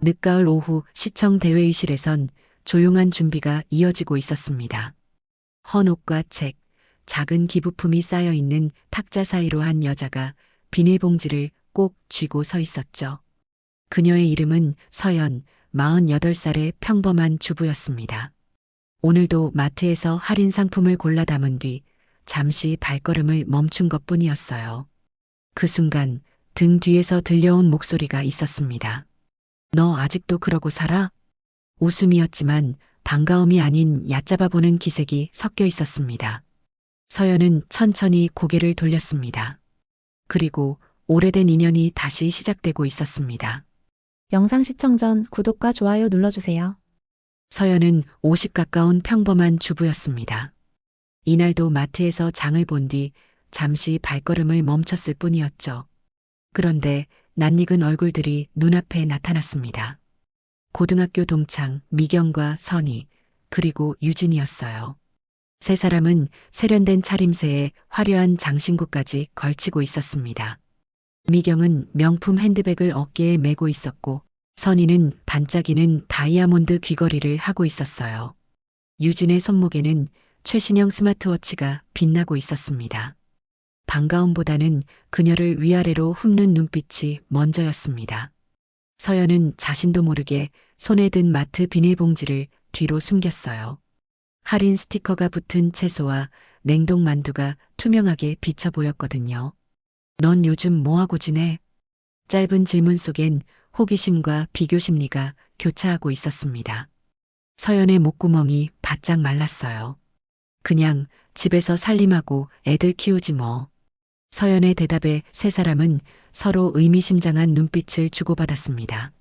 늦가을 오후 시청 대회의실에선 조용한 준비가 이어지고 있었습니다. 헌 옷과 책, 작은 기부품이 쌓여 있는 탁자 사이로 한 여자가 비닐봉지를 꼭 쥐고 서 있었죠. 그녀의 이름은 서연, 48살의 평범한 주부였습니다. 오늘도 마트에서 할인 상품을 골라 담은 뒤 잠시 발걸음을 멈춘 것뿐이었어요. 그 순간 등 뒤에서 들려온 목소리가 있었습니다. 너 아직도 그러고 살아? 웃음이었지만 반가움이 아닌 얕잡아 보는 기색이 섞여 있었습니다. 서연은 천천히 고개를 돌렸습니다. 그리고 오래된 인연이 다시 시작되고 있었습니다. 영상 시청 전 구독과 좋아요 눌러주세요. 서연은 50 가까운 평범한 주부였습니다. 이날도 마트에서 장을 본 뒤 잠시 발걸음을 멈췄을 뿐이었죠. 그런데 낯익은 얼굴들이 눈앞에 나타났습니다. 고등학교 동창 미경과 선희, 그리고 유진이었어요. 세 사람은 세련된 차림새에 화려한 장신구까지 걸치고 있었습니다. 미경은 명품 핸드백을 어깨에 메고 있었고 선희는 반짝이는 다이아몬드 귀걸이를 하고 있었어요. 유진의 손목에는 최신형 스마트워치가 빛나고 있었습니다. 반가움보다는 그녀를 위아래로 훑는 눈빛이 먼저였습니다. 서연은 자신도 모르게 손에 든 마트 비닐봉지를 뒤로 숨겼어요. 할인 스티커가 붙은 채소와 냉동 만두가 투명하게 비쳐 보였거든요. 넌 요즘 뭐하고 지내? 짧은 질문 속엔 호기심과 비교 심리가 교차하고 있었습니다. 서연의 목구멍이 바짝 말랐어요. 그냥 집에서 살림하고 애들 키우지 뭐. 서연의 대답에 세 사람은 서로 의미심장한 눈빛을 주고받았습니다.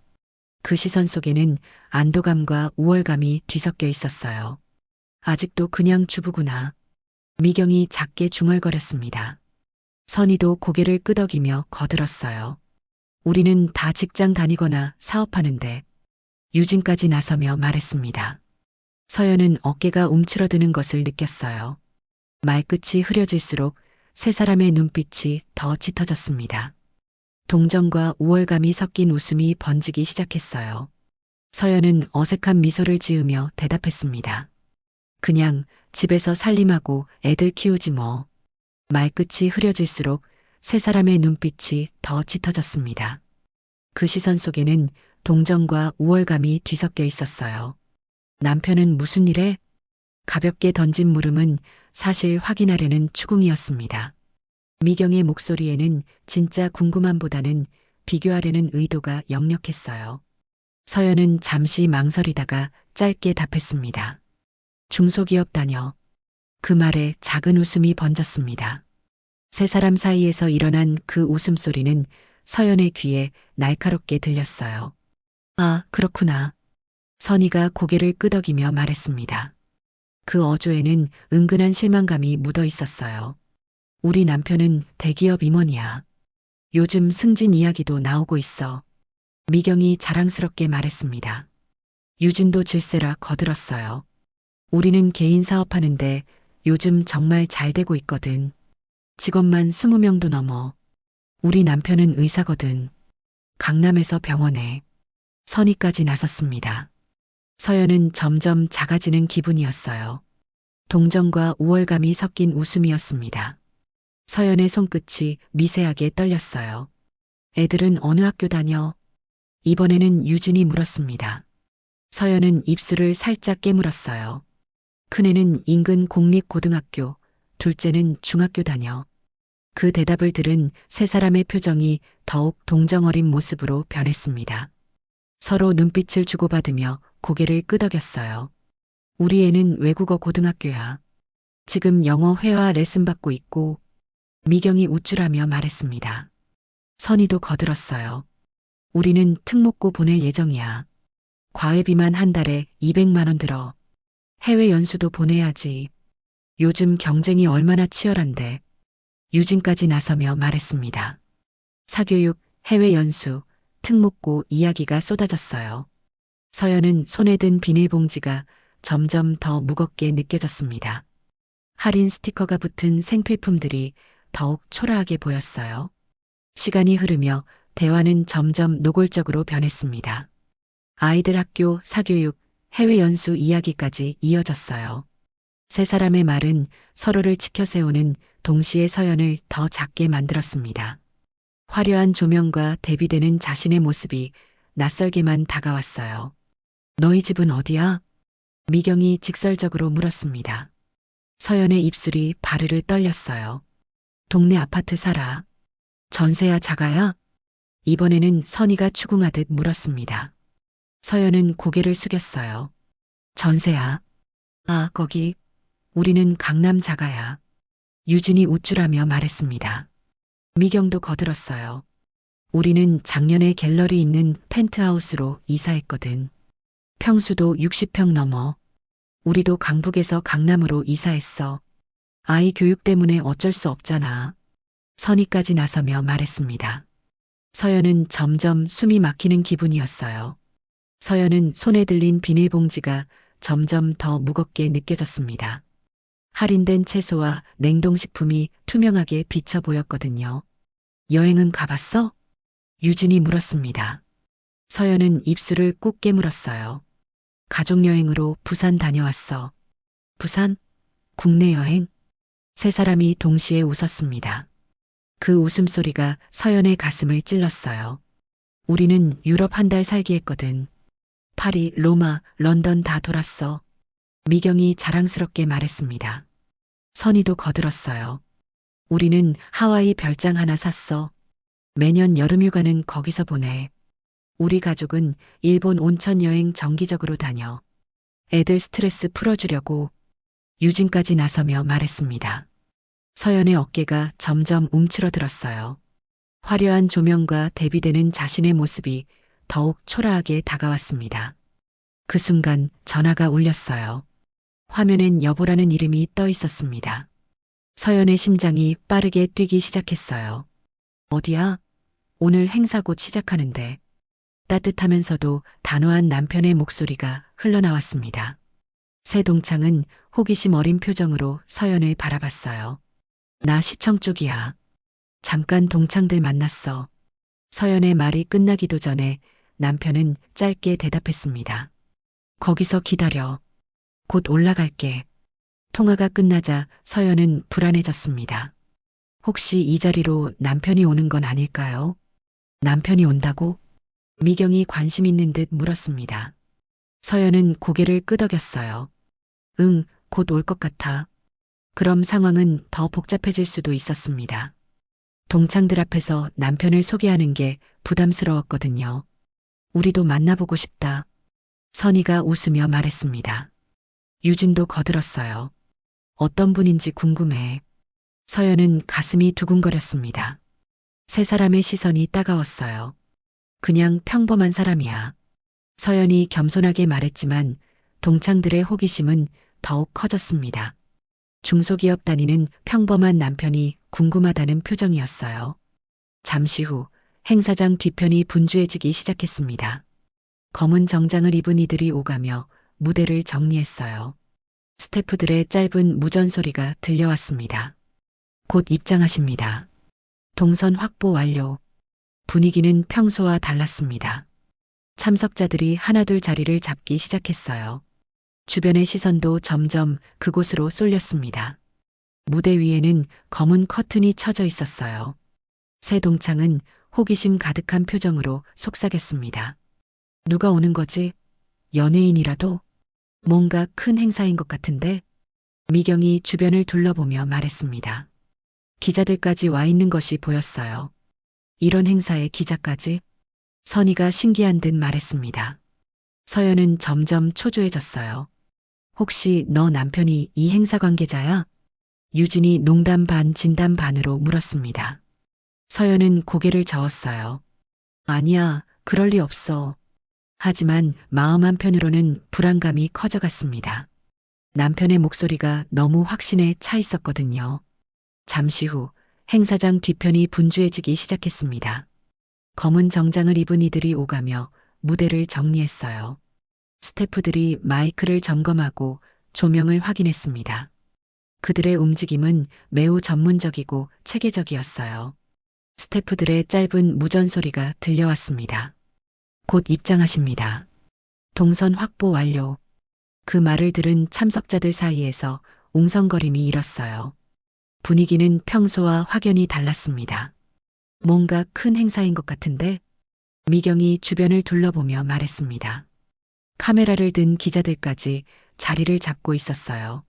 그 시선 속에는 안도감과 우월감이 뒤섞여 있었어요. 아직도 그냥 주부구나. 미경이 작게 중얼거렸습니다. 선희도 고개를 끄덕이며 거들었어요. 우리는 다 직장 다니거나 사업하는데. 유진까지 나서며 말했습니다. 서연은 어깨가 움츠러드는 것을 느꼈어요. 말끝이 흐려질수록 세 사람의 눈빛이 더 짙어졌습니다. 동정과 우월감이 섞인 웃음이 번지기 시작했어요. 서연은 어색한 미소를 지으며 대답했습니다. 그냥 집에서 살림하고 애들 키우지 뭐. 말끝이 흐려질수록 세 사람의 눈빛이 더 짙어졌습니다. 그 시선 속에는 동정과 우월감이 뒤섞여 있었어요. 남편은 무슨 일해? 가볍게 던진 물음은 사실 확인하려는 추궁이었습니다. 미경의 목소리에는 진짜 궁금함보다는 비교하려는 의도가 역력했어요. 서연은 잠시 망설이다가 짧게 답했습니다. 중소기업 다녀. 그 말에 작은 웃음이 번졌습니다. 세 사람 사이에서 일어난 그 웃음소리는 서연의 귀에 날카롭게 들렸어요. 아, 그렇구나. 선희가 고개를 끄덕이며 말했습니다. 그 어조에는 은근한 실망감이 묻어 있었어요. 우리 남편은 대기업 임원이야. 요즘 승진 이야기도 나오고 있어. 미경이 자랑스럽게 말했습니다. 유진도 질세라 거들었어요. 우리는 개인 사업하는데 요즘 정말 잘 되고 있거든. 직원만 20명도 넘어. 우리 남편은 의사거든. 강남에서 병원에. 선희까지 나섰습니다. 서연은 점점 작아지는 기분이었어요. 동정과 우월감이 섞인 웃음이었습니다. 서연의 손끝이 미세하게 떨렸어요. 애들은 어느 학교 다녀? 이번에는 유진이 물었습니다. 서연은 입술을 살짝 깨물었어요. 큰애는 인근 공립고등학교, 둘째는 중학교 다녀. 그 대답을 들은 세 사람의 표정이 더욱 동정어린 모습으로 변했습니다. 서로 눈빛을 주고받으며 고개를 끄덕였어요. 우리 애는 외국어 고등학교야. 지금 영어 회화 레슨 받고 있고. 미경이 우쭐하며 말했습니다. 선희도 거들었어요. 우리는 특목고 보낼 예정이야. 과외비만 한 달에 200만 원 들어. 해외 연수도 보내야지. 요즘 경쟁이 얼마나 치열한데. 유진까지 나서며 말했습니다. 사교육, 해외 연수, 특목고 이야기가 쏟아졌어요. 서연은 손에 든 비닐봉지가 점점 더 무겁게 느껴졌습니다. 할인 스티커가 붙은 생필품들이 더욱 초라하게 보였어요. 시간이 흐르며 대화는 점점 노골적으로 변했습니다. 아이들 학교, 사교육, 해외 연수 이야기까지 이어졌어요. 세 사람의 말은 서로를 지켜세우는 동시에 서연을 더 작게 만들었습니다. 화려한 조명과 대비되는 자신의 모습이 낯설게만 다가왔어요. 너희 집은 어디야? 미경이 직설적으로 물었습니다. 서연의 입술이 바르르 떨렸어요. 동네 아파트 살아. 전세야 자가야? 이번에는 선희가 추궁하듯 물었습니다. 서연은 고개를 숙였어요. 전세야. 아, 거기. 우리는 강남 자가야. 유진이 우쭐하며 말했습니다. 미경도 거들었어요. 우리는 작년에 갤러리 있는 펜트하우스로 이사했거든. 평수도 60평 넘어. 우리도 강북에서 강남으로 이사했어. 아이 교육 때문에 어쩔 수 없잖아. 선희까지 나서며 말했습니다. 서연은 점점 숨이 막히는 기분이었어요. 서연은 손에 들린 비닐봉지가 점점 더 무겁게 느껴졌습니다. 할인된 채소와 냉동식품이 투명하게 비쳐 보였거든요. 여행은 가봤어? 유진이 물었습니다. 서연은 입술을 꾹 깨물었어요. 가족여행으로 부산 다녀왔어. 부산? 국내 여행? 세 사람이 동시에 웃었습니다. 그 웃음소리가 서연의 가슴을 찔렀어요. 우리는 유럽 한 달 살기 했거든. 파리, 로마, 런던 다 돌았어. 미경이 자랑스럽게 말했습니다. 선희도 거들었어요. 우리는 하와이 별장 하나 샀어. 매년 여름휴가는 거기서 보내. 우리 가족은 일본 온천 여행 정기적으로 다녀. 애들 스트레스 풀어주려고. 유진까지 나서며 말했습니다. 서연의 어깨가 점점 움츠러들었어요. 화려한 조명과 대비되는 자신의 모습이 더욱 초라하게 다가왔습니다. 그 순간 전화가 울렸어요. 화면엔 여보라는 이름이 떠 있었습니다. 서연의 심장이 빠르게 뛰기 시작했어요. 어디야? 오늘 행사 곧 시작하는데. 따뜻하면서도 단호한 남편의 목소리가 흘러나왔습니다. 새 동창은 호기심 어린 표정으로 서연을 바라봤어요. 나 시청 쪽이야. 잠깐 동창들 만났어. 서연의 말이 끝나기도 전에 남편은 짧게 대답했습니다. 거기서 기다려. 곧 올라갈게. 통화가 끝나자 서연은 불안해졌습니다. 혹시 이 자리로 남편이 오는 건 아닐까요? 남편이 온다고? 미경이 관심 있는 듯 물었습니다. 서연은 고개를 끄덕였어요. 응, 곧 올 것 같아. 그럼 상황은 더 복잡해질 수도 있었습니다. 동창들 앞에서 남편을 소개하는 게 부담스러웠거든요. 우리도 만나보고 싶다. 선희가 웃으며 말했습니다. 유진도 거들었어요. 어떤 분인지 궁금해. 서연은 가슴이 두근거렸습니다. 세 사람의 시선이 따가웠어요. 그냥 평범한 사람이야. 서연이 겸손하게 말했지만 동창들의 호기심은 더욱 커졌습니다. 중소기업 다니는 평범한 남편이 궁금하다는 표정이었어요. 잠시 후 행사장 뒤편이 분주해지기 시작했습니다. 검은 정장을 입은 이들이 오가며 무대를 정리했어요. 스태프들의 짧은 무전 소리가 들려왔습니다. 곧 입장하십니다. 동선 확보 완료. 분위기는 평소와 달랐습니다. 참석자들이 하나둘 자리를 잡기 시작했어요. 주변의 시선도 점점 그곳으로 쏠렸습니다. 무대 위에는 검은 커튼이 쳐져 있었어요. 새 동창은 호기심 가득한 표정으로 속삭였습니다. 누가 오는 거지? 연예인이라도? 뭔가 큰 행사인 것 같은데? 미경이 주변을 둘러보며 말했습니다. 기자들까지 와 있는 것이 보였어요. 이런 행사에 기자까지? 선희가 신기한 듯 말했습니다. 서연은 점점 초조해졌어요. 혹시 너 남편이 이 행사 관계자야? 유진이 농담 반 진담 반으로 물었습니다. 서연은 고개를 저었어요. 아니야, 그럴 리 없어. 하지만 마음 한편으로는 불안감이 커져갔습니다. 남편의 목소리가 너무 확신에 차 있었거든요. 잠시 후 행사장 뒤편이 분주해지기 시작했습니다. 검은 정장을 입은 이들이 오가며 무대를 정리했어요. 스태프들이 마이크를 점검하고 조명을 확인했습니다. 그들의 움직임은 매우 전문적이고 체계적이었어요. 스태프들의 짧은 무전 소리가 들려왔습니다. 곧 입장하십니다. 동선 확보 완료. 그 말을 들은 참석자들 사이에서 웅성거림이 일었어요. 분위기는 평소와 확연히 달랐습니다. 뭔가 큰 행사인 것 같은데 미경이 주변을 둘러보며 말했습니다. 카메라를 든 기자들까지 자리를 잡고 있었어요.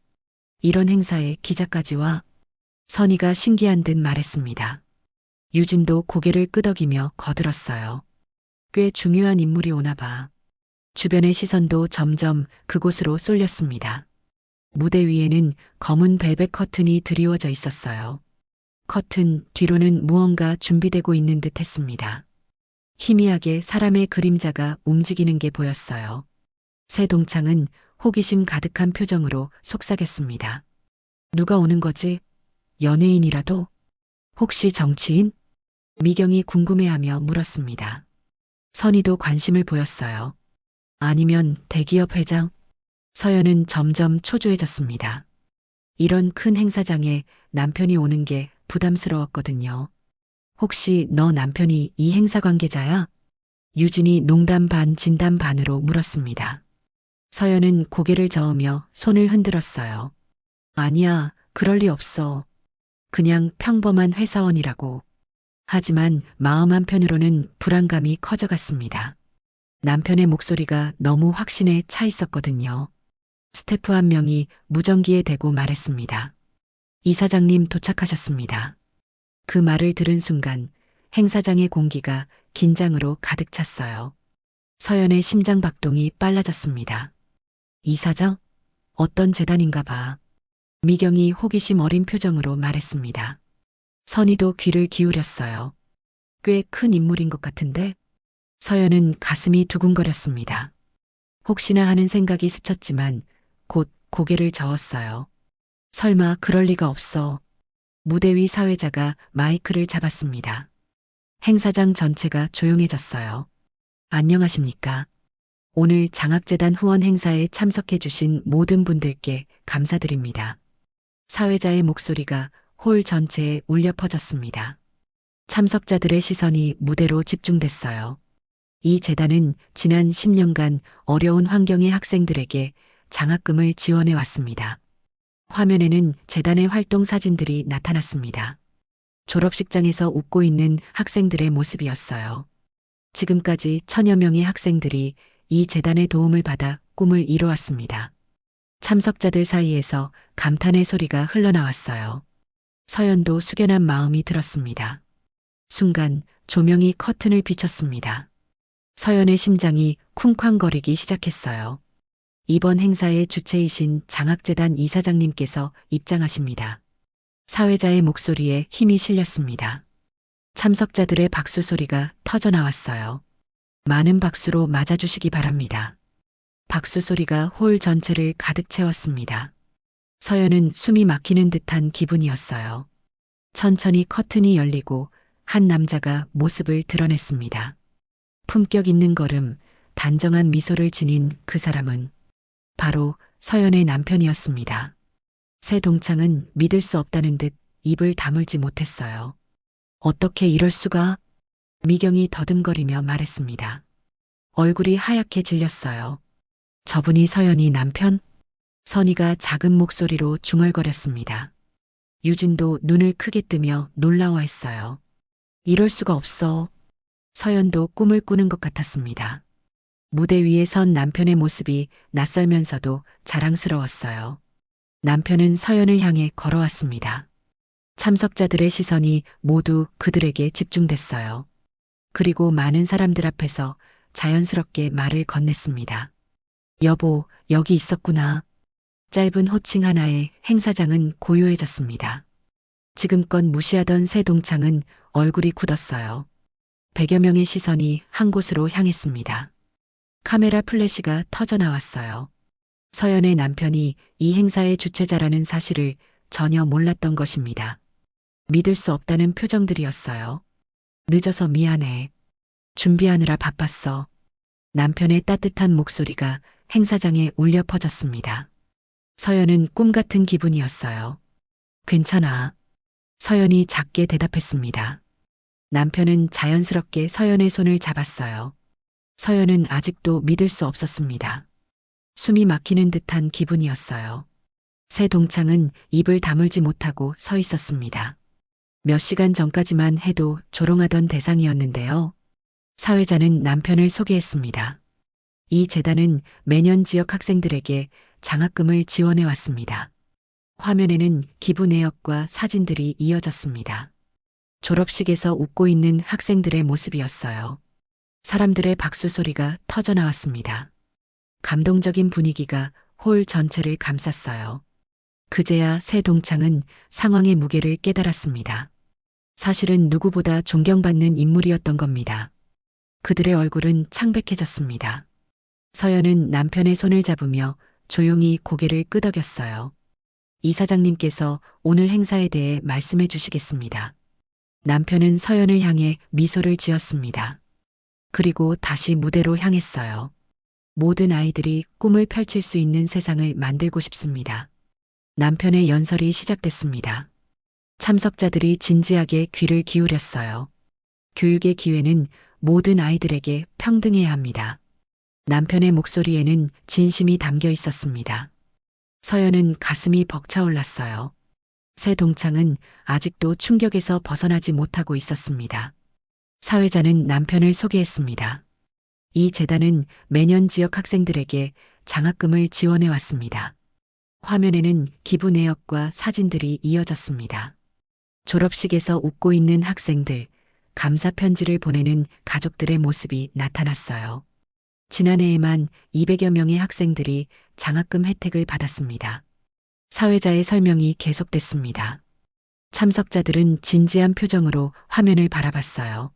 이런 행사에 기자까지 와? 선희가 신기한 듯 말했습니다. 유진도 고개를 끄덕이며 거들었어요. 꽤 중요한 인물이 오나 봐. 주변의 시선도 점점 그곳으로 쏠렸습니다. 무대 위에는 검은 벨벳 커튼이 드리워져 있었어요. 커튼 뒤로는 무언가 준비되고 있는 듯 했습니다. 희미하게 사람의 그림자가 움직이는 게 보였어요. 새 동창은 호기심 가득한 표정으로 속삭였습니다. 누가 오는 거지? 연예인이라도? 혹시 정치인? 미경이 궁금해하며 물었습니다. 선희도 관심을 보였어요. 아니면 대기업 회장? 서연은 점점 초조해졌습니다. 이런 큰 행사장에 남편이 오는 게 부담스러웠거든요. 혹시 너 남편이 이 행사 관계자야? 유진이 농담 반 진담 반으로 물었습니다. 서연은 고개를 저으며 손을 흔들었어요. 아니야, 그럴 리 없어. 그냥 평범한 회사원이라고. 하지만 마음 한편으로는 불안감이 커져갔습니다. 남편의 목소리가 너무 확신에 차 있었거든요. 스태프 한 명이 무전기에 대고 말했습니다. 이사장님 도착하셨습니다. 그 말을 들은 순간 행사장의 공기가 긴장으로 가득 찼어요. 서연의 심장 박동이 빨라졌습니다. 이사장? 어떤 재단인가 봐. 미경이 호기심 어린 표정으로 말했습니다. 선희도 귀를 기울였어요. 꽤 큰 인물인 것 같은데? 서연은 가슴이 두근거렸습니다. 혹시나 하는 생각이 스쳤지만 곧 고개를 저었어요. 설마 그럴 리가 없어. 무대 위 사회자가 마이크를 잡았습니다. 행사장 전체가 조용해졌어요. 안녕하십니까. 오늘 장학재단 후원 행사에 참석해 주신 모든 분들께 감사드립니다. 사회자의 목소리가 홀 전체에 울려 퍼졌습니다. 참석자들의 시선이 무대로 집중됐어요. 이 재단은 지난 10년간 어려운 환경의 학생들에게 장학금을 지원해 왔습니다. 화면에는 재단의 활동 사진들이 나타났습니다. 졸업식장에서 웃고 있는 학생들의 모습이었어요. 지금까지 1000여 명의 학생들이 이 재단의 도움을 받아 꿈을 이루었습니다. 참석자들 사이에서 감탄의 소리가 흘러나왔어요. 서연도 숙연한 마음이 들었습니다. 순간 조명이 커튼을 비췄습니다. 서연의 심장이 쿵쾅거리기 시작했어요. 이번 행사의 주체이신 장학재단 이사장님께서 입장하십니다. 사회자의 목소리에 힘이 실렸습니다. 참석자들의 박수 소리가 터져나왔어요. 많은 박수로 맞아주시기 바랍니다. 박수 소리가 홀 전체를 가득 채웠습니다. 서연은 숨이 막히는 듯한 기분이었어요. 천천히 커튼이 열리고 한 남자가 모습을 드러냈습니다. 품격 있는 걸음, 단정한 미소를 지닌 그 사람은 바로 서연의 남편이었습니다. 새 동창은 믿을 수 없다는 듯 입을 다물지 못했어요. 어떻게 이럴 수가? 미경이 더듬거리며 말했습니다. 얼굴이 하얗게 질렸어요. 저분이 서연이 남편? 선희가 작은 목소리로 중얼거렸습니다. 유진도 눈을 크게 뜨며 놀라워했어요. 이럴 수가 없어. 서연도 꿈을 꾸는 것 같았습니다. 무대 위에 선 남편의 모습이 낯설면서도 자랑스러웠어요. 남편은 서연을 향해 걸어왔습니다. 참석자들의 시선이 모두 그들에게 집중됐어요. 그리고 많은 사람들 앞에서 자연스럽게 말을 건넸습니다. 여보, 여기 있었구나. 짧은 호칭 하나에 행사장은 고요해졌습니다. 지금껏 무시하던 새 동창은 얼굴이 굳었어요. 100여 명의 시선이 한 곳으로 향했습니다. 카메라 플래시가 터져나왔어요. 서연의 남편이 이 행사의 주최자라는 사실을 전혀 몰랐던 것입니다. 믿을 수 없다는 표정들이었어요. 늦어서 미안해. 준비하느라 바빴어. 남편의 따뜻한 목소리가 행사장에 울려 퍼졌습니다. 서연은 꿈 같은 기분이었어요. 괜찮아. 서연이 작게 대답했습니다. 남편은 자연스럽게 서연의 손을 잡았어요. 서연은 아직도 믿을 수 없었습니다. 숨이 막히는 듯한 기분이었어요. 새 동창은 입을 다물지 못하고 서 있었습니다. 몇 시간 전까지만 해도 조롱하던 대상이었는데요. 사회자는 남편을 소개했습니다. 이 재단은 매년 지역 학생들에게 장학금을 지원해 왔습니다. 화면에는 기부 내역과 사진들이 이어졌습니다. 졸업식에서 웃고 있는 학생들의 모습이었어요. 사람들의 박수 소리가 터져 나왔습니다. 감동적인 분위기가 홀 전체를 감쌌어요. 그제야 새 동창은 상황의 무게를 깨달았습니다. 사실은 누구보다 존경받는 인물이었던 겁니다. 그들의 얼굴은 창백해졌습니다. 서연은 남편의 손을 잡으며 조용히 고개를 끄덕였어요. 이사장님께서 오늘 행사에 대해 말씀해 주시겠습니다. 남편은 서연을 향해 미소를 지었습니다. 그리고 다시 무대로 향했어요. 모든 아이들이 꿈을 펼칠 수 있는 세상을 만들고 싶습니다. 남편의 연설이 시작됐습니다. 참석자들이 진지하게 귀를 기울였어요. 교육의 기회는 모든 아이들에게 평등해야 합니다. 남편의 목소리에는 진심이 담겨 있었습니다. 서연은 가슴이 벅차올랐어요. 새 동창은 아직도 충격에서 벗어나지 못하고 있었습니다. 사회자는 남편을 소개했습니다. 이 재단은 매년 지역 학생들에게 장학금을 지원해 왔습니다. 화면에는 기부 내역과 사진들이 이어졌습니다. 졸업식에서 웃고 있는 학생들, 감사 편지를 보내는 가족들의 모습이 나타났어요. 지난해에만 200여 명의 학생들이 장학금 혜택을 받았습니다. 사회자의 설명이 계속됐습니다. 참석자들은 진지한 표정으로 화면을 바라봤어요.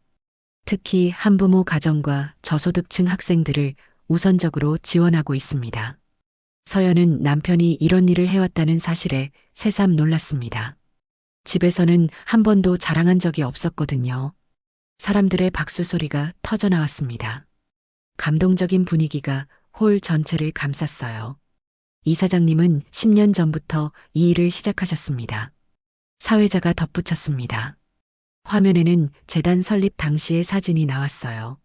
특히 한부모 가정과 저소득층 학생들을 우선적으로 지원하고 있습니다. 서연은 남편이 이런 일을 해왔다는 사실에 새삼 놀랐습니다. 집에서는 한 번도 자랑한 적이 없었거든요. 사람들의 박수 소리가 터져 나왔습니다. 감동적인 분위기가 홀 전체를 감쌌어요. 이사장님은 10년 전부터 이 일을 시작하셨습니다. 사회자가 덧붙였습니다. 화면에는 재단 설립 당시의 사진이 나왔어요.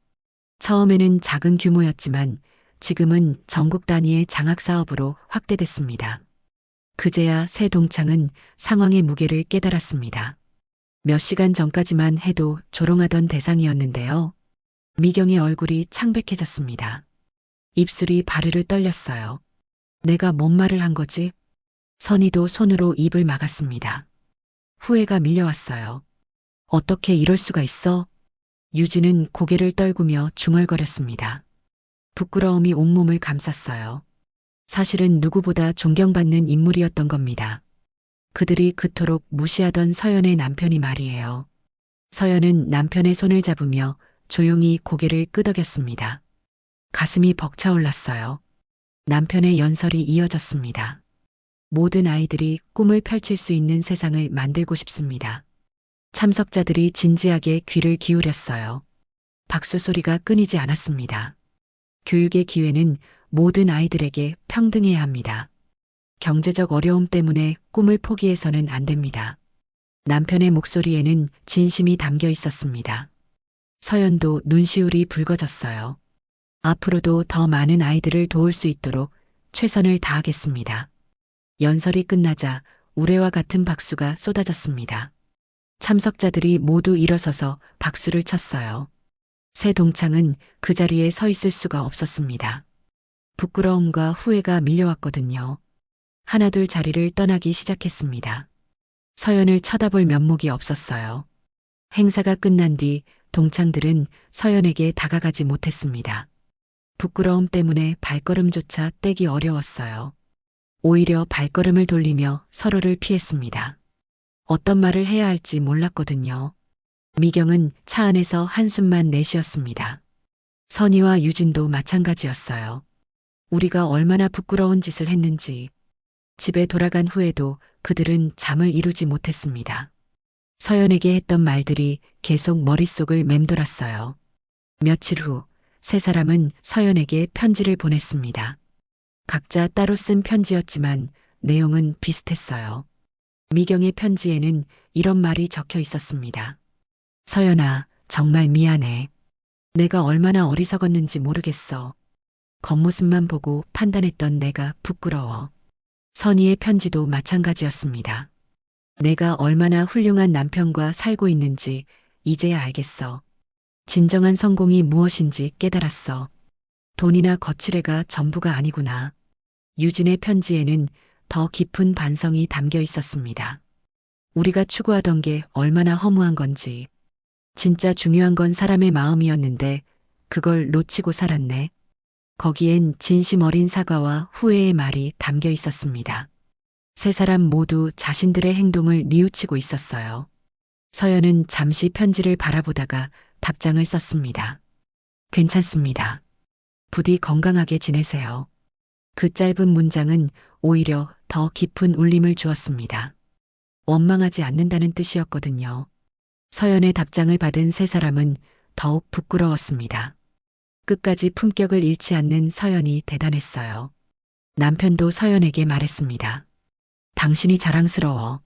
처음에는 작은 규모였지만 지금은 전국 단위의 장학 사업으로 확대됐습니다. 그제야 새 동창은 상황의 무게를 깨달았습니다. 몇 시간 전까지만 해도 조롱하던 대상이었는데요. 미경의 얼굴이 창백해졌습니다. 입술이 바르르 떨렸어요. 내가 뭔 말을 한 거지? 선희도 손으로 입을 막았습니다. 후회가 밀려왔어요. 어떻게 이럴 수가 있어? 유진은 고개를 떨구며 중얼거렸습니다. 부끄러움이 온몸을 감쌌어요. 사실은 누구보다 존경받는 인물이었던 겁니다. 그들이 그토록 무시하던 서연의 남편이 말이에요. 서연은 남편의 손을 잡으며 조용히 고개를 끄덕였습니다. 가슴이 벅차올랐어요. 남편의 연설이 이어졌습니다. 모든 아이들이 꿈을 펼칠 수 있는 세상을 만들고 싶습니다. 참석자들이 진지하게 귀를 기울였어요. 박수 소리가 끊이지 않았습니다. 교육의 기회는 모든 아이들에게 평등해야 합니다. 경제적 어려움 때문에 꿈을 포기해서는 안 됩니다. 남편의 목소리에는 진심이 담겨 있었습니다. 서연도 눈시울이 붉어졌어요. 앞으로도 더 많은 아이들을 도울 수 있도록 최선을 다하겠습니다. 연설이 끝나자 우레와 같은 박수가 쏟아졌습니다. 참석자들이 모두 일어서서 박수를 쳤어요. 새 동창은 그 자리에 서 있을 수가 없었습니다. 부끄러움과 후회가 밀려왔거든요. 하나둘 자리를 떠나기 시작했습니다. 서연을 쳐다볼 면목이 없었어요. 행사가 끝난 뒤 동창들은 서연에게 다가가지 못했습니다. 부끄러움 때문에 발걸음조차 떼기 어려웠어요. 오히려 발걸음을 돌리며 서로를 피했습니다. 어떤 말을 해야 할지 몰랐거든요. 미경은 차 안에서 한숨만 내쉬었습니다. 선희와 유진도 마찬가지였어요. 우리가 얼마나 부끄러운 짓을 했는지. 집에 돌아간 후에도 그들은 잠을 이루지 못했습니다. 서연에게 했던 말들이 계속 머릿속을 맴돌았어요. 며칠 후 세 사람은 서연에게 편지를 보냈습니다. 각자 따로 쓴 편지였지만 내용은 비슷했어요. 미경의 편지에는 이런 말이 적혀 있었습니다. 서연아, 정말 미안해. 내가 얼마나 어리석었는지 모르겠어. 겉모습만 보고 판단했던 내가 부끄러워. 선희의 편지도 마찬가지였습니다. 내가 얼마나 훌륭한 남편과 살고 있는지 이제야 알겠어. 진정한 성공이 무엇인지 깨달았어. 돈이나 거칠애가 전부가 아니구나. 유진의 편지에는 더 깊은 반성이 담겨 있었습니다. 우리가 추구하던 게 얼마나 허무한 건지. 진짜 중요한 건 사람의 마음이었는데 그걸 놓치고 살았네. 거기엔 진심 어린 사과와 후회의 말이 담겨 있었습니다. 세 사람 모두 자신들의 행동을 뉘우치고 있었어요. 서연은 잠시 편지를 바라보다가 답장을 썼습니다. 괜찮습니다. 부디 건강하게 지내세요. 그 짧은 문장은 오히려 더 깊은 울림을 주었습니다. 원망하지 않는다는 뜻이었거든요. 서연의 답장을 받은 세 사람은 더욱 부끄러웠습니다. 끝까지 품격을 잃지 않는 서연이 대단했어요. 남편도 서연에게 말했습니다. 당신이 자랑스러워.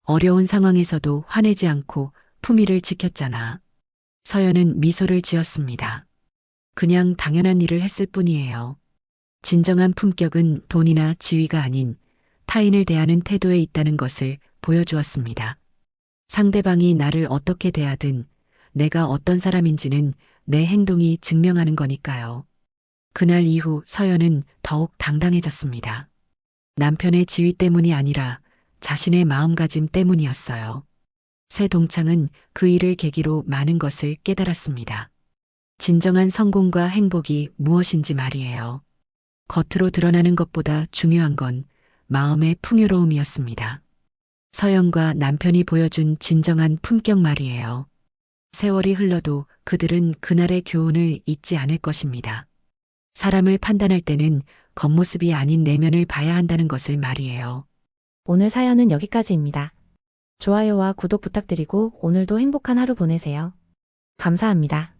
어려운 상황에서도 화내지 않고 품위를 지켰잖아. 서연은 미소를 지었습니다. 그냥 당연한 일을 했을 뿐이에요. 진정한 품격은 돈이나 지위가 아닌 타인을 대하는 태도에 있다는 것을 보여주었습니다. 상대방이 나를 어떻게 대하든 내가 어떤 사람인지는 내 행동이 증명하는 거니까요. 그날 이후 서연은 더욱 당당해졌습니다. 남편의 지위 때문이 아니라 자신의 마음가짐 때문이었어요. 새 동창은 그 일을 계기로 많은 것을 깨달았습니다. 진정한 성공과 행복이 무엇인지 말이에요. 겉으로 드러나는 것보다 중요한 건 마음의 풍요로움이었습니다. 서연과 남편이 보여준 진정한 품격 말이에요. 세월이 흘러도 그들은 그날의 교훈을 잊지 않을 것입니다. 사람을 판단할 때는 겉모습이 아닌 내면을 봐야 한다는 것을 말이에요. 오늘 사연은 여기까지입니다. 좋아요와 구독 부탁드리고 오늘도 행복한 하루 보내세요. 감사합니다.